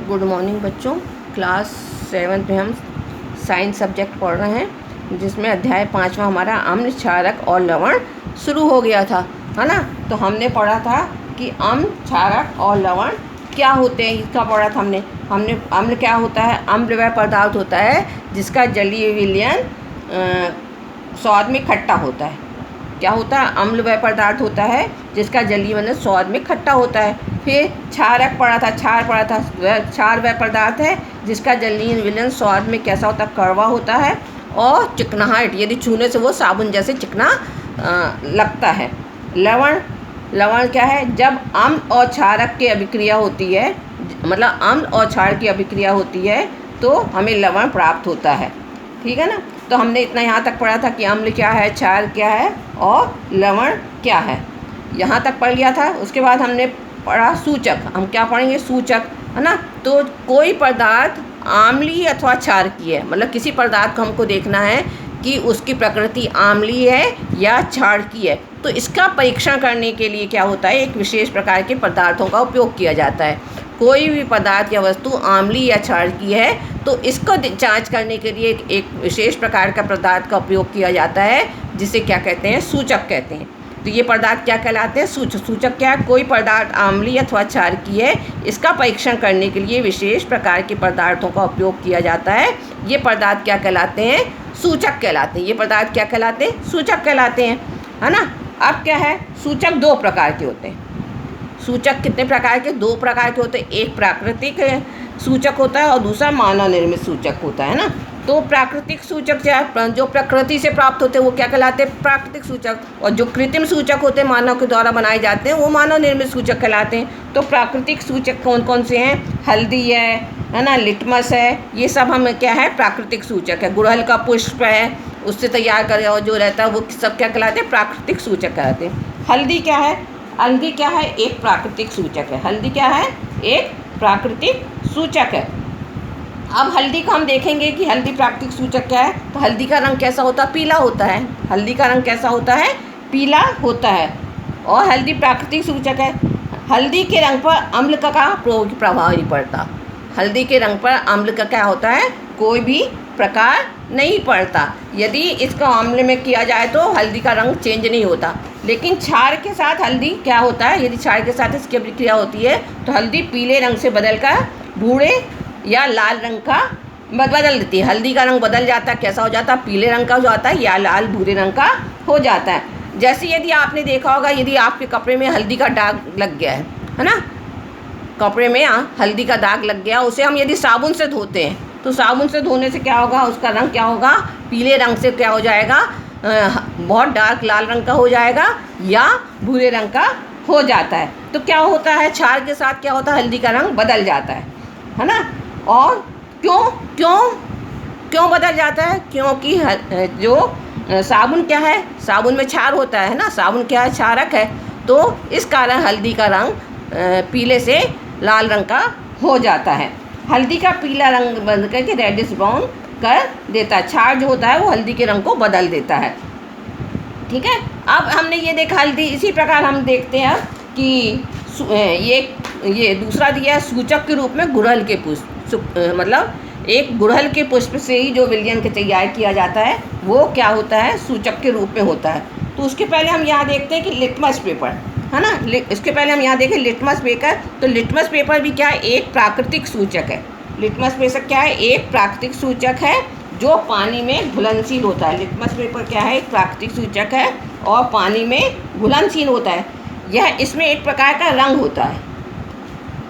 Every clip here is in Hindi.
गुड मॉर्निंग बच्चों। क्लास 7 में हम साइंस सब्जेक्ट पढ़ रहे हैं, जिसमें अध्याय 5वां हमारा अम्ल, क्षारक और लवण शुरू हो गया था, है ना। तो हमने पढ़ा था कि अम्ल, क्षारक और लवण क्या होते हैं। इसका पढ़ा था हमने अम्ल क्या होता है। अम्ल वह पदार्थ होता है जिसका जलीय विलयन स्वाद में खट्टा होता है। क्या होता है? अम्ल वह पदार्थ होता है जिसका जलीय विलयन स्वाद में खट्टा होता है। फिर क्षारक पढ़ा था, क्षार वह पदार्थ है जिसका जलीय विलयन स्वाद में कैसा होता है? कड़वा होता है और चिकनाहट, यदि छूने से वो साबुन जैसे चिकना लगता है। लवण क्या है? जब अम्ल और क्षारक की अभिक्रिया होती है, मतलब अम्ल और क्षार की अभिक्रिया होती है, तो हमें लवण प्राप्त होता है। ठीक है ना। तो हमने इतना यहाँ तक पढ़ा था कि अम्ल क्या है, क्षार क्या है और लवण क्या है, यहाँ तक पढ़ लिया था। उसके बाद हमने पढ़ा सूचक। हम क्या पढ़ेंगे? सूचक, है ना। तो कोई पदार्थ आम्लीय अथवा क्षारकीय है, मतलब किसी पदार्थ को हमको देखना है कि उसकी प्रकृति आम्लीय है या क्षारकीय है। तो इसका परीक्षण करने के लिए क्या होता है? एक विशेष प्रकार के पदार्थों का उपयोग किया जाता है। कोई भी पदार्थ या वस्तु आम्लीय या क्षारकीय है तो इसको जांच करने के लिए एक विशेष प्रकार का पदार्थ का उपयोग किया जाता है, जिसे क्या कहते हैं? सूचक कहते हैं। तो ये पदार्थ क्या कहलाते हैं? सूचक क्या है? कोई पदार्थ आम्लीय अथवा क्षारकीय है, इसका परीक्षण करने के लिए विशेष प्रकार के पदार्थों का उपयोग किया जाता है। ये पदार्थ क्या कहलाते हैं? सूचक कहलाते हैं। ये पदार्थ क्या कहलाते हैं? सूचक कहलाते हैं, है ना। अब क्या है? सूचक दो प्रकार के होते हैं। सूचक कितने प्रकार के? दो प्रकार के होते हैं। एक प्राकृतिक सूचक होता है और दूसरा मानव निर्मित सूचक होता है ना। तो प्राकृतिक सूचक जो प्रकृति से प्राप्त होते हैं वो क्या कहलाते हैं? प्राकृतिक सूचक। और जो कृत्रिम सूचक होते हैं, मानव के द्वारा बनाए जाते हैं, वो मानव निर्मित सूचक कहलाते हैं। तो प्राकृतिक सूचक कौन कौन से हैं? हल्दी है ना, लिटमस है, ये सब हम क्या है? प्राकृतिक सूचक है। गुड़हल का पुष्प है, उससे तैयार कर जो रहता है वो सब क्या कहलाते हैं? प्राकृतिक सूचक कहलाते हैं। हल्दी क्या है? हल्दी क्या है? एक प्राकृतिक सूचक है। हल्दी क्या है? एक प्राकृतिक सूचक है। अब हल्दी को हम देखेंगे कि हल्दी प्राकृतिक सूचक क्या है। तो हल्दी का रंग कैसा होता है? पीला होता है। हल्दी का रंग कैसा होता है? पीला होता है। और हल्दी प्राकृतिक सूचक है। हल्दी के रंग पर अम्ल का प्रभाव नहीं पड़ता। हल्दी के रंग पर अम्ल का क्या होता है? कोई भी प्रकार नहीं पड़ता। यदि इसको अम्ल में किया जाए तो हल्दी का रंग चेंज नहीं होता। लेकिन क्षार के साथ हल्दी क्या होता है? यदि क्षार के साथ इसकी अभिक्रिया होती है तो हल्दी पीले रंग से बदलकर भूरे या लाल रंग का बदल देती है। हल्दी का रंग बदल जाता है, कैसा हो जाता है? पीले रंग का हो जाता है या लाल भूरे रंग का हो जाता है। जैसे यदि आपने देखा होगा, यदि आपके कपड़े में हल्दी का दाग लग गया है ना, कपड़े में हल्दी का दाग लग गया, उसे हम यदि साबुन से धोते हैं तो साबुन से धोने से क्या होगा? उसका रंग क्या होगा? पीले रंग से क्या हो जाएगा? बहुत डार्क लाल रंग का हो जाएगा या भूरे रंग का हो जाता है। तो क्या होता है? क्षार के साथ क्या होता है? हल्दी का रंग बदल जाता है ना। और क्यों बदल जाता है? क्योंकि जो साबुन क्या है? साबुन में क्षार होता है ना। साबुन क्या है? क्षारक है। तो इस कारण हल्दी का रंग पीले से लाल रंग का हो जाता है। हल्दी का पीला रंग बदल करके रेडिश ब्राउन कर देता है। क्षार जो होता है वो हल्दी के रंग को बदल देता है। ठीक है। अब हमने ये देखा हल्दी। इसी प्रकार हम देखते हैं कि ये दूसरा दिया है सूचक के रूप में गुड़हल के पुष्प। मतलब एक गुड़हल के पुष्प से ही जो विलयन के तैयार किया जाता है वो क्या होता है? सूचक के रूप में होता है। तो उसके पहले हम यहाँ देखते हैं कि लिटमस पेपर, है ना। इसके पहले हम यहाँ देखें लिटमस पेपर। तो लिटमस पेपर भी क्या है? एक प्राकृतिक सूचक है। लिटमस पेपर क्या है? एक प्राकृतिक सूचक है जो पानी में घुलनशील होता है। लिटमस पेपर क्या है? एक प्राकृतिक सूचक है और पानी में घुलनशील होता है। यह इसमें एक प्रकार का रंग होता है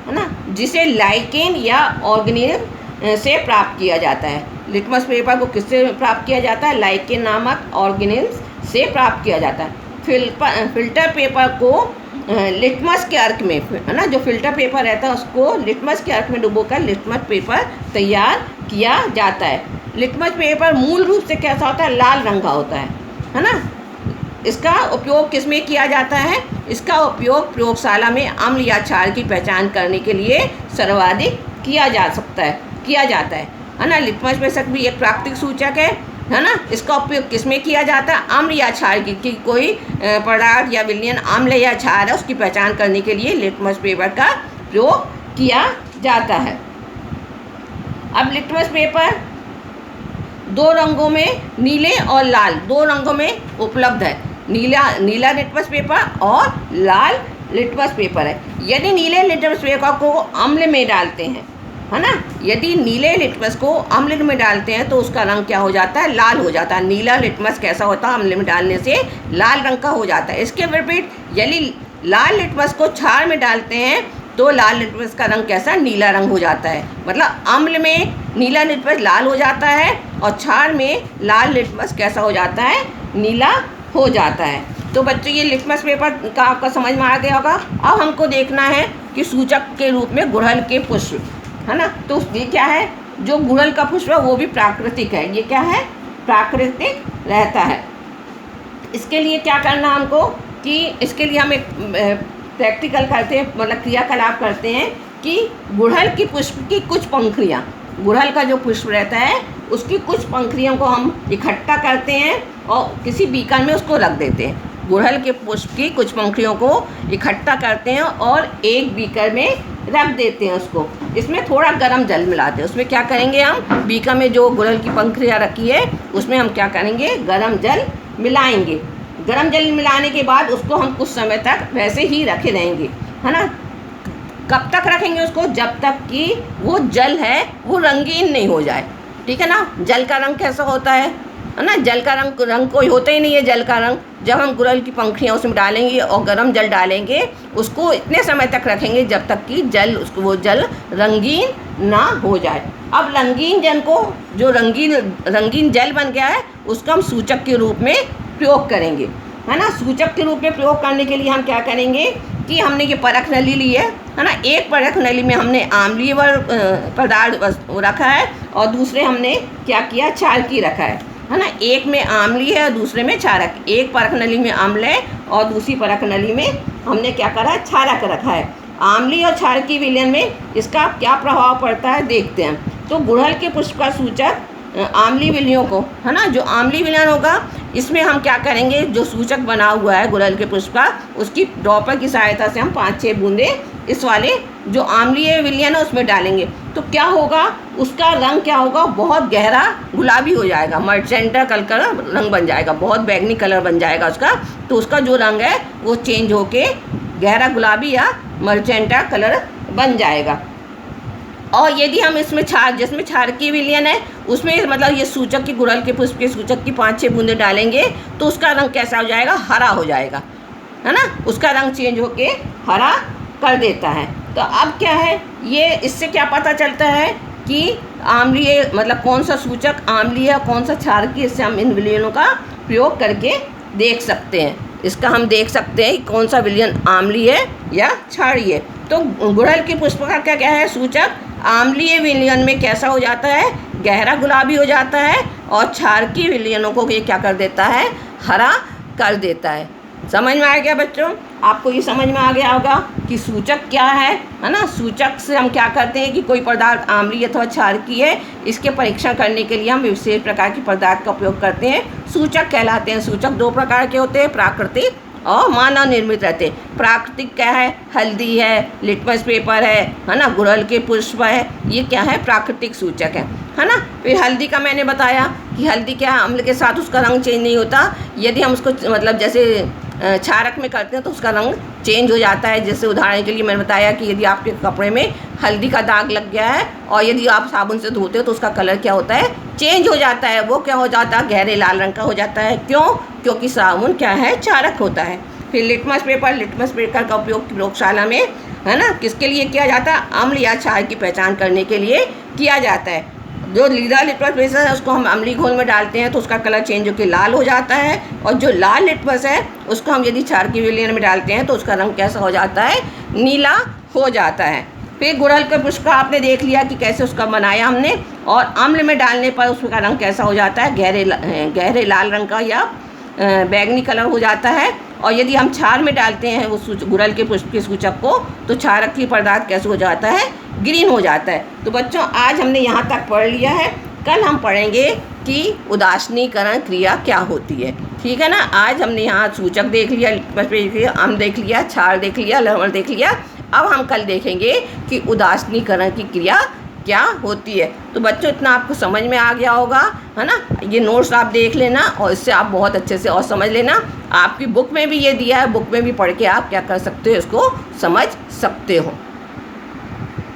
ना, जिसे लाइकेन या ऑर्गेनिज्म से प्राप्त किया जाता है। लिटमस पेपर को किससे प्राप्त किया जाता है? लाइकेन नामक ऑर्गेनिज्म से प्राप्त किया जाता है। फिल्टर पेपर को लिटमस के अर्क में, है ना, जो फिल्टर पेपर रहता है उसको लिटमस के अर्क में डुबोकर लिटमस पेपर तैयार किया जाता है। लिटमस पेपर मूल रूप से कैसा होता है? लाल रंग का होता है ना। इसका उपयोग किस में किया जाता है? इसका उपयोग प्रयोगशाला में अम्ल या क्षार की पहचान करने के लिए सर्वाधिक किया जाता है ना। लिटमस पेपर भी एक प्राकृतिक सूचक है ना। इसका उपयोग किस में किया जाता है? अम्ल या क्षार की कोई पदार्थ या विलयन अम्ल या क्षार है उसकी पहचान करने के लिए लिटमस पेपर का प्रयोग किया जाता है। अब लिटमस पेपर दो रंगों में, नीले और लाल, दो रंगों में उपलब्ध है। नीला लिटमस पेपर और लाल लिटमस पेपर है। यदि नीले लिटमस पेपर को अम्ल में डालते हैं, है ना, यदि नीले लिटमस को अम्ल में डालते हैं तो उसका रंग क्या हो जाता है, लाल हो जाता है। नीला लिटमस कैसा होता है, अम्ल में डालने से लाल रंग का हो जाता है। इसके विपरीत यदि लाल लिटमस को क्षार में डालते हैं तो लाल लिटमस का रंग कैसा, नीला रंग हो जाता है। मतलब अम्ल में नीला लिटमस लाल हो जाता है और क्षार में लाल लिटमस कैसा हो जाता है, नीला हो जाता है। तो बच्चों ये लिटमस पेपर का आपका समझ में आ गया होगा। अब हमको देखना है कि सूचक के रूप में गुड़हल के पुष्प, है ना, तो ये क्या है, जो गुड़हल का पुष्प है वो भी प्राकृतिक है। ये क्या है, प्राकृतिक रहता है। इसके लिए क्या करना हमको कि इसके लिए हम एक प्रैक्टिकल करते हैं, मतलब क्रियाकलाप करते हैं कि गुड़हल की पुष्प की कुछ पंखुड़ियाँ, गुड़हल का जो पुष्प रहता है उसकी कुछ पंखुड़ियों को हम इकट्ठा करते हैं और किसी बीकर में उसको रख देते हैं। गुड़हल के पुष्प की कुछ पंखुड़ियों को इकट्ठा करते हैं और एक बीकर में रख देते हैं उसको। इसमें थोड़ा गर्म जल मिलाते हैं। उसमें क्या करेंगे, हम बीकर में जो गुड़हल की पंखुड़ियाँ रखी है उसमें हम क्या करेंगे, गर्म जल मिलाएंगे। गर्म जल मिलाने के बाद उसको हम कुछ समय तक वैसे ही रखे रहेंगे, है ना। कब तक रखेंगे उसको, जब तक कि वो जल है वो रंगीन नहीं हो जाए, ठीक है ना। जल का रंग कैसा होता है ना, जल का रंग कोई होता ही नहीं है। जल का रंग जब हम गुड़हल की पंखुड़ियाँ उसमें डालेंगे और गर्म जल डालेंगे, उसको इतने समय तक रखेंगे जब तक कि वो जल रंगीन ना हो जाए। अब रंगीन जल को, जो रंगीन जल बन गया है, उसको हम सूचक के रूप में प्रयोग करेंगे, है ना। सूचक के रूप में प्रयोग करने के लिए हम क्या करेंगे कि हमने ये परख नली ली है ना। एक परख नली में हमने आम्लीय पदार्थ रखा है और दूसरे हमने क्या किया, क्षारकी रखा है ना। एक में आम्लीय है और दूसरे में क्षारक। एक परख नली में अम्ल है और दूसरी परख नली में हमने क्या करा है, क्षारक रखा है। आम्लीय और क्षारकी विलयन में इसका क्या प्रभाव पड़ता है देखते हैं। तो गुड़हल के पुष्प का सूचक आम्लीय विलयों को, है ना, जो आम्लीय विलयन होगा इसमें हम क्या करेंगे, जो सूचक बना हुआ है गुड़हल के पुष्प का, उसकी ड्रॉपर की सहायता से हम 5-6 बूंदे इस वाले जो आम्लीय विलयन है उसमें डालेंगे। तो क्या होगा, उसका रंग क्या होगा, बहुत गहरा गुलाबी हो जाएगा, मर्चेंटा कलर का रंग बन जाएगा, बहुत बैगनी कलर बन जाएगा उसका। तो उसका जो रंग है वो चेंज होके गहरा गुलाबी या मर्चेंटा कलर बन जाएगा। और यदि हम इसमें जिसमें क्षारकीय विलयन है उसमें, मतलब ये सूचक की, गुड़हल के पुष्प के सूचक की 5-6 बूंदे डालेंगे तो उसका रंग कैसा हो जाएगा, हरा हो जाएगा, है ना। उसका रंग चेंज होके हरा कर देता है। तो अब क्या है, ये इससे क्या पता चलता है कि आम्लीय, मतलब कौन सा सूचक आम्लीय है कौन सा क्षारकीय, इससे हम इन विलयनों का प्रयोग करके देख सकते हैं। इसका हम देख सकते हैं कि कौन सा विलयन आम्लीय है या क्षारीय। तो गुड़हल के पुष्प का क्या क्या है, सूचक आम्लीय विलयन में कैसा हो जाता है, गहरा गुलाबी हो जाता है, और क्षारकीय विलयनों को ये क्या कर देता है, हरा कर देता है। समझ में आ गया बच्चों, आपको ये समझ में आ गया होगा कि सूचक क्या है ना। सूचक से हम क्या करते हैं कि कोई पदार्थ आम्लीय अथवा क्षारकीय है, इसके परीक्षण करने के लिए हम विशेष प्रकार के पदार्थ का उपयोग करते हैं, सूचक कहलाते हैं। सूचक 2 प्रकार के होते हैं, प्राकृतिक और मानव निर्मित रहते हैं। प्राकृतिक क्या है, हल्दी है, लिटमस पेपर है ना, गुड़हल के पुष्प है, ये क्या है, प्राकृतिक सूचक है ना। फिर हल्दी का मैंने बताया कि हल्दी क्या है, अम्ल के साथ उसका रंग चेंज नहीं होता। यदि हम उसको मतलब जैसे क्षारक में करते हैं तो उसका रंग चेंज हो जाता है। जैसे उदाहरण के लिए मैंने बताया कि यदि आपके कपड़े में हल्दी का दाग लग गया है और यदि आप साबुन से धोते हो तो उसका कलर क्या होता है, चेंज हो जाता है। वो क्या हो जाता है, गहरे लाल रंग का हो जाता है। क्यों, क्योंकि साबुन क्या है, क्षारक होता है। फिर लिटमस पेपर का उपयोग प्रयोगशाला में, है ना, किसके लिए किया जाता है, अम्ल या क्षार की पहचान करने के लिए किया जाता है। जो नीला लिटमस पेपर है उसको हम अम्लीय घोल में डालते हैं तो उसका कलर चेंज होकर लाल हो जाता है, और जो लाल लिटमस है उसको हम यदि क्षारकीय विलयन में डालते हैं तो उसका रंग कैसा हो जाता है, नीला हो जाता है। फिर गुड़हल के पुष्प का आपने देख लिया कि कैसे उसका बनाया हमने, और अम्ल में डालने पर उसका रंग कैसा हो जाता है, गहरे लाल रंग का या बैगनी कलर हो जाता है। और यदि हम क्षार में डालते हैं वो गुड़हल के पुष्प के सूचक को तो क्षारकीय पदार्थ कैसे हो जाता है, ग्रीन हो जाता है। तो बच्चों आज हमने यहाँ तक पढ़ लिया है, कल हम पढ़ेंगे कि उदासीनीकरण क्रिया क्या होती है, ठीक है ना। आज हमने यहाँ सूचक देख लिया, अम्ल देख लिया, क्षार देख लिया, लवण देख लिया। अब हम कल देखेंगे कि उदासीनीकरण की क्रिया क्या होती है। तो बच्चों इतना आपको समझ में आ गया होगा, है ना। ये नोट्स आप देख लेना और इससे आप बहुत अच्छे से और समझ लेना। आपकी बुक में भी ये दिया है, बुक में भी पढ़ के आप क्या कर सकते हो, इसको समझ सकते हो।